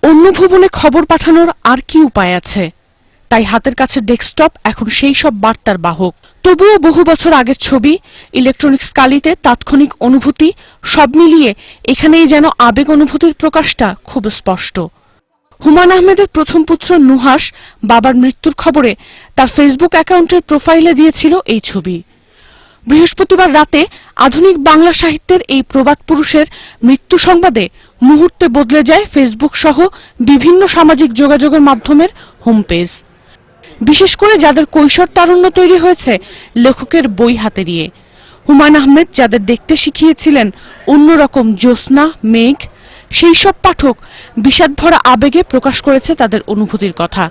অন্য ভুবনে খবর পাঠানোর আর কি উপায় আছে? তাই হাতের কাছে ডেস্কটপ এখন সেই সব বার্তার বাহক। তবুও বহু বছর আগের ছবি, ইলেকট্রনিক্স কালিতে তাৎক্ষণিক অনুভূতি, সব মিলিয়ে এখানেই যেন আবেগ অনুভূতির প্রকাশটা খুব স্পষ্ট। হুমায়ূন আহমেদের প্রথম পুত্র নুহাশ বাবার মৃত্যুর খবরে তার ফেসবুক অ্যাকাউন্টের প্রোফাইলে দিয়েছিল এই ছবি। বৃহস্পতিবার রাতে আধুনিক বাংলা সাহিত্যের এই প্রবাদ পুরুষের মৃত্যু সংবাদে মুহূর্তে বদলে যায় ফেসবুক সহ বিভিন্ন সামাজিক যোগাযোগের মাধ্যমের হোম পেজ। বিশেষ করে যাদের কৈশোর তারুণ্য তৈরি হয়েছে লেখকের বই হাতে নিয়ে। হুমায়ূন আহমেদ যাদের দেখতে শিখিয়েছিলেন অন্যরকম জ্যোৎস্না, মেঘ, সেই সব পাঠক বিষাদ ভরা আবেগে প্রকাশ করেছে তাদের অনুভূতির কথা।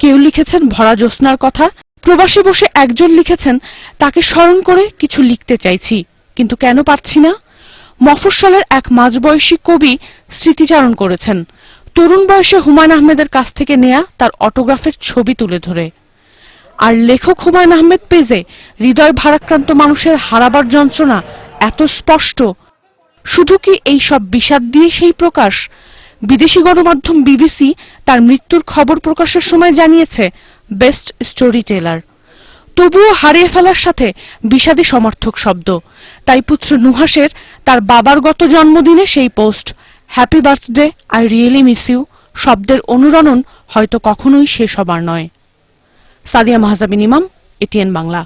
কেউ লিখেছেন ভরা জ্যোৎস্নার কথা, প্রবাসে বসে একজন লিখেছেন তাকে স্মরণ করে কিছু লিখতে চাইছি, কিন্তু কেন পারছি না। মফস্বলের এক মাঝবয়সী কবি স্মৃতিচারণ করেছেন তরুণ বয়সে হুমায়ূন আহমেদের কাছ থেকে নেয়া তার অটোগ্রাফের ছবি তুলে ধরে। আর লেখক হুমায়ূন আহমেদ পেজে হৃদয় ভারাক্রান্ত মানুষের হারাবার যন্ত্রণা এত স্পষ্ট। শুধু কি এই সব বিষাদ দিয়ে সেই প্রকাশ? বিদেশি গণমাধ্যম বিবিসি তার মৃত্যুর খবর প্রকাশের সময় জানিয়েছে বেস্ট স্টোরি টেলার। তবুও হারিয়ে ফেলার সাথে বিষাদী সমর্থক শব্দ। তাই পুত্র নুহাশের তার বাবার গত জন্মদিনে সেই post, happy birthday, I really miss you শব্দের অনুরণন হয়তো কখনোই শেষ হবার নয়। সাদিয়া মাহজাবিন ইমাম, এটিএন বাংলা।